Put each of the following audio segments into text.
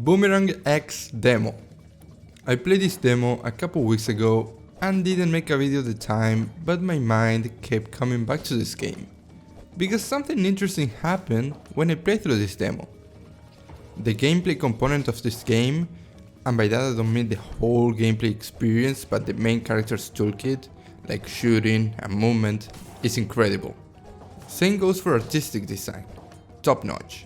Boomerang X demo. I played this demo a couple weeks ago and didn't make a video at the time, but my mind kept coming back to this game. Because something interesting happened when I played through this demo. The gameplay component of this game, and by that I don't mean the whole gameplay experience, but the main character's toolkit, like shooting and movement, is incredible. Same goes for artistic design, top notch.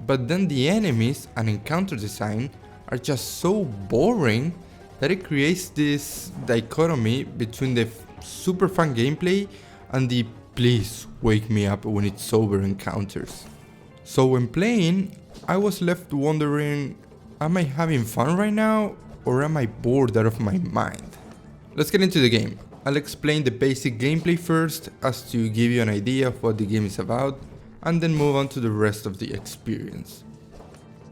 But then the enemies and encounter design are just so boring that it creates this dichotomy between the super fun gameplay and the please wake me up when it's over encounters. So when playing, I was left wondering, am I having fun right now or am I bored out of my mind? Let's get into the game. I'll explain the basic gameplay first as to give you an idea of what the game is about, and then move on to the rest of the experience.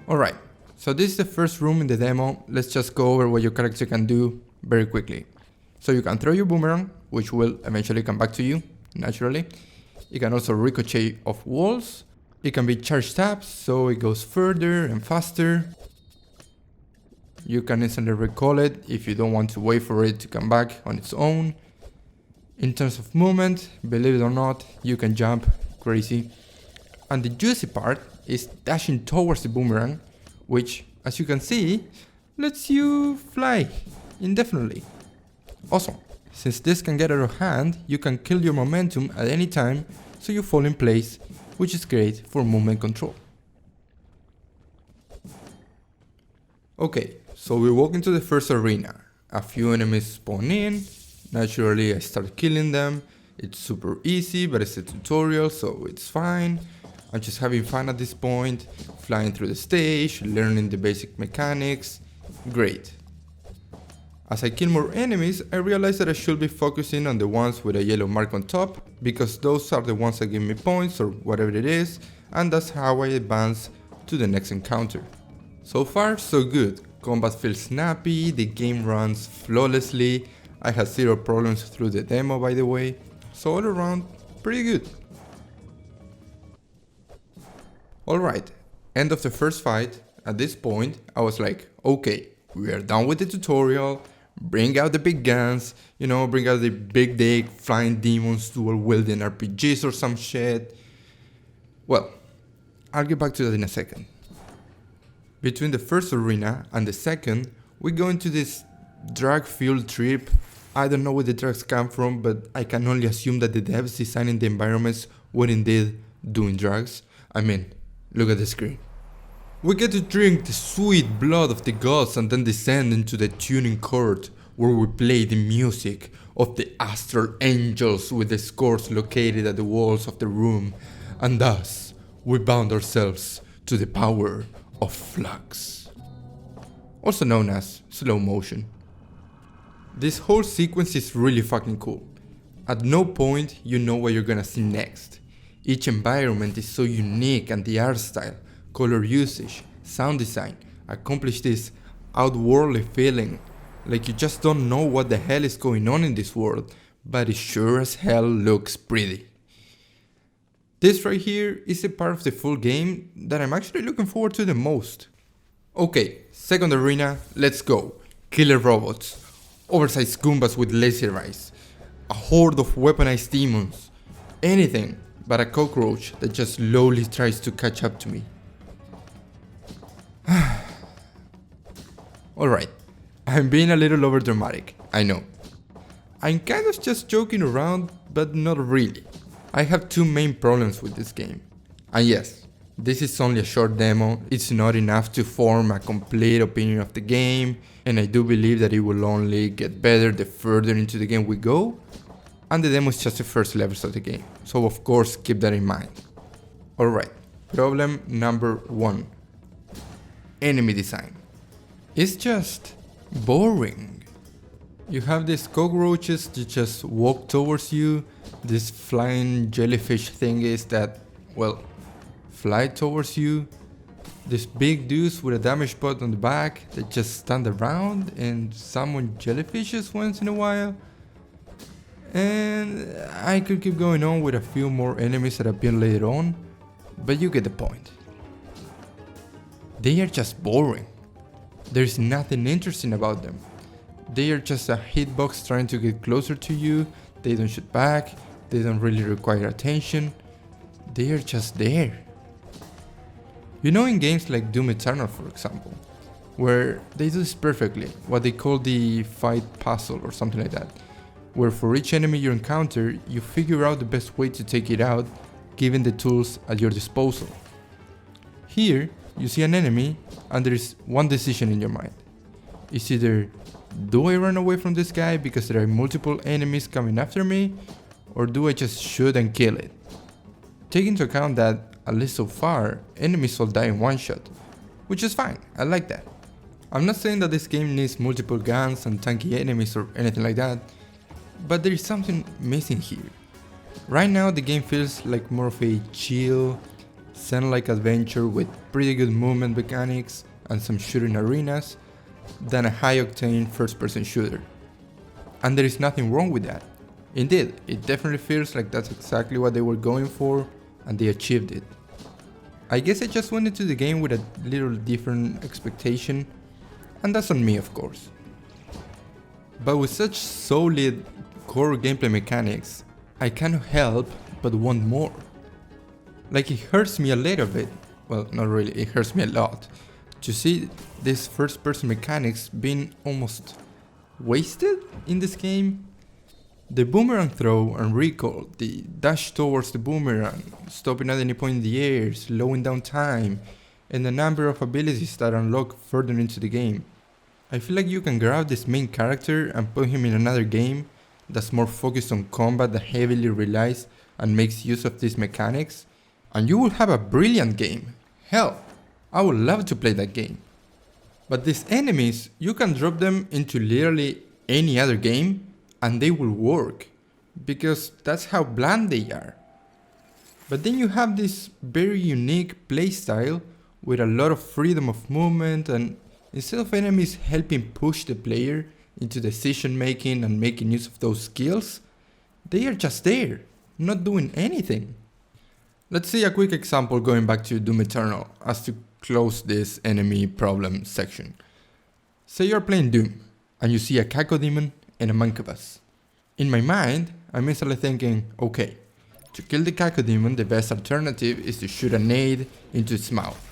Alright, so this is the first room in the demo. Let's just go over what your character can do very quickly. So you can throw your boomerang, which will eventually come back to you, naturally. It can also ricochet off walls. It can be charge taps, so it goes further and faster. You can instantly recall it if you don't want to wait for it to come back on its own. In terms of movement, believe it or not, you can jump crazy. And the juicy part is dashing towards the boomerang, which, as you can see, lets you fly indefinitely. Awesome. Since this can get out of hand, you can kill your momentum at any time, so you fall in place, which is great for movement control. Okay, so we walk into the first arena. A few enemies spawn in. Naturally, I start killing them. It's super easy, but it's a tutorial, so it's fine. I'm just having fun at this point, flying through the stage, learning the basic mechanics. Great. As I kill more enemies, I realize that I should be focusing on the ones with a yellow mark on top, because those are the ones that give me points or whatever it is, and that's how I advance to the next encounter. So far, so good. Combat feels snappy, the game runs flawlessly. I had zero problems through the demo, by the way, so all around, pretty good. Alright, end of the first fight. At this point, I was like, okay, we are done with the tutorial, bring out the big guns, bring out the big dick flying demons dual wielding RPGs or some shit. Well, I'll get back to that in a second. Between the first arena and the second, we go into this drag-fueled trip. I don't know where the drugs come from, but I can only assume that the devs designing the environments were indeed doing drugs. I mean, look at the screen. We get to drink the sweet blood of the gods and then descend into the tuning court where we play the music of the astral angels with the scores located at the walls of the room, and thus we bound ourselves to the power of flux, also known as slow motion. This whole sequence is really fucking cool. At no point you know what you're gonna see next. Each environment is so unique, and the art style, color usage, sound design accomplish this outworldly feeling, like you just don't know what the hell is going on in this world, but it sure as hell looks pretty. This right here is a part of the full game that I'm actually looking forward to the most. Okay, second arena, let's go. Killer robots, oversized Goombas with laser eyes, a horde of weaponized demons, anything but a cockroach that just slowly tries to catch up to me. Alright, I'm being a little overdramatic, I know. I'm kind of just joking around, but not really. I have two main problems with this game. And yes, this is only a short demo, it's not enough to form a complete opinion of the game, and I do believe that it will only get better the further into the game we go, and the demo is just the first levels of the game, so of course keep that in mind. Alright, problem number 1. Enemy design. It's just boring. You have these cockroaches that just walk towards you, these flying jellyfish thingies that, well, fly towards you, these big dudes with a damage bot on the back that just stand around and summon jellyfishes once in a while. And I could keep going on with a few more enemies that appear later on, but you get the point. They are just boring. There's nothing interesting about them. They are just a hitbox trying to get closer to you, they don't shoot back, they don't really require attention. They are just there. You know, in games like Doom Eternal, for example, where they do this perfectly, what they call the fight puzzle or something like that, where for each enemy you encounter, you figure out the best way to take it out, given the tools at your disposal. Here, you see an enemy, and there is one decision in your mind. It's either, do I run away from this guy because there are multiple enemies coming after me, or do I just shoot and kill it? Take into account that, at least so far, enemies all die in one shot, which is fine, I like that. I'm not saying that this game needs multiple guns and tanky enemies or anything like that, but there is something missing here. Right now the game feels like more of a chill, zen-like adventure with pretty good movement mechanics and some shooting arenas, than a high-octane first-person shooter. And there is nothing wrong with that. Indeed, it definitely feels like that's exactly what they were going for, and they achieved it. I guess I just went into the game with a little different expectation, and that's on me, of course. But with such solid core gameplay mechanics, I cannot help but want more. Like, it hurts me a little bit, well, not really, it hurts me a lot, to see these first-person mechanics being almost wasted in this game. The boomerang throw and recoil, the dash towards the boomerang, stopping at any point in the air, slowing down time, and a number of abilities that unlock further into the game. I feel like you can grab this main character and put him in another game that's more focused on combat that heavily relies and makes use of these mechanics, and you will have a brilliant game. Hell, I would love to play that game. But these enemies, you can drop them into literally any other game and they will work, because that's how bland they are. But then you have this very unique playstyle with a lot of freedom of movement, and instead of enemies helping push the player into decision making and making use of those skills, they are just there, not doing anything. Let's see a quick example going back to Doom Eternal as to close this enemy problem section. Say you're playing Doom and you see a cacodemon and a mancubus. In my mind, I'm instantly thinking, okay, to kill the cacodemon, the best alternative is to shoot a nade into its mouth.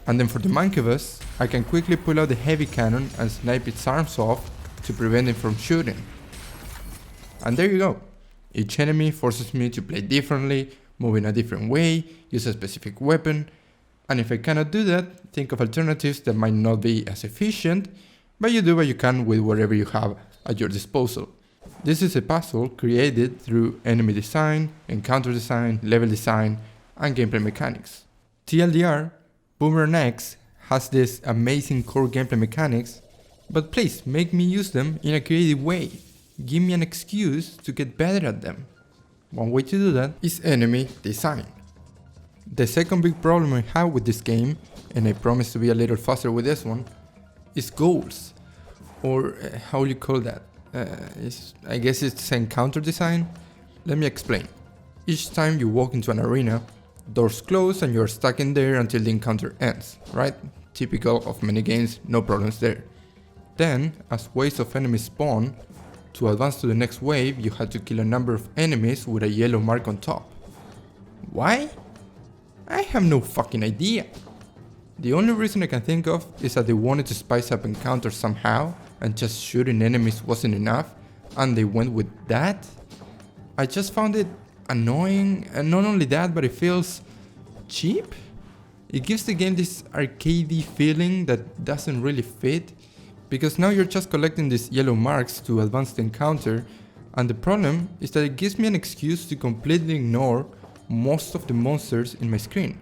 And then for the mancubus, I can quickly pull out the heavy cannon and snipe its arms off to prevent it from shooting. And there you go. Each enemy forces me to play differently, move in a different way, use a specific weapon, and if I cannot do that, think of alternatives that might not be as efficient, but you do what you can with whatever you have at your disposal. This is a puzzle created through enemy design, encounter design, level design, and gameplay mechanics. TLDR, Boomerang X has these amazing core gameplay mechanics, but please make me use them in a creative way. Give me an excuse to get better at them. One way to do that is enemy design. The second big problem I have with this game, and I promise to be a little faster with this one, is goals. Or how you call that? I guess it's encounter design? Let me explain. Each time you walk into an arena, doors close and you're stuck in there until the encounter ends, right? Typical of many games, no problems there. Then, as waves of enemies spawn, to advance to the next wave, you had to kill a number of enemies with a yellow mark on top. Why? I have no fucking idea. The only reason I can think of is that they wanted to spice up encounters somehow, and just shooting enemies wasn't enough, and they went with that. I just found it annoying, and not only that, but it feels cheap. It gives the game this arcadey feeling that doesn't really fit, because now you're just collecting these yellow marks to advance the encounter, and the problem is that it gives me an excuse to completely ignore most of the monsters in my screen,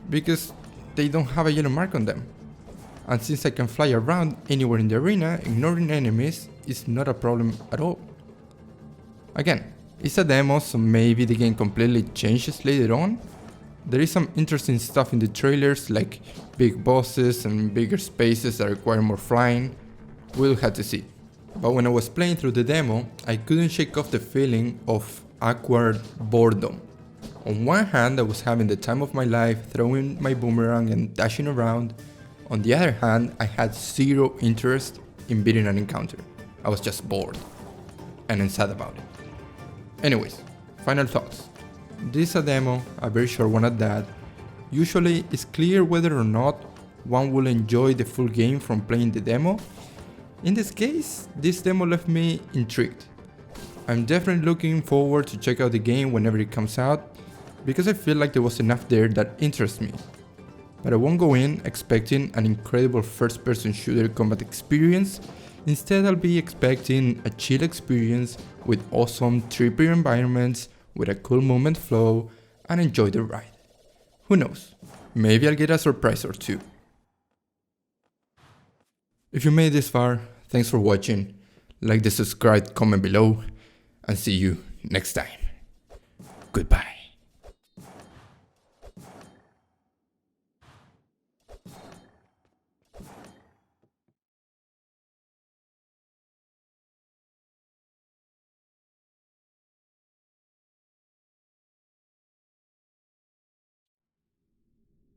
because they don't have a yellow mark on them. And since I can fly around anywhere in the arena, ignoring enemies is not a problem at all. Again, it's a demo, so maybe the game completely changes later on. There is some interesting stuff in the trailers, like big bosses and bigger spaces that require more flying. We'll have to see. But when I was playing through the demo, I couldn't shake off the feeling of awkward boredom. On one hand, I was having the time of my life throwing my boomerang and dashing around. On the other hand, I had zero interest in beating an encounter. I was just bored and then sad about it. Anyways, final thoughts. This is a demo, a very short one at that. Usually it's clear whether or not one will enjoy the full game from playing the demo. In this case, this demo left me intrigued. I'm definitely looking forward to check out the game whenever it comes out, because I feel like there was enough there that interests me. But I won't go in expecting an incredible first-person shooter combat experience. Instead, I'll be expecting a chill experience with awesome trippy environments, with a cool movement flow, and enjoy the ride. Who knows? Maybe I'll get a surprise or two. If you made this far, thanks for watching. Like the subscribe, comment below, and see you next time. Goodbye.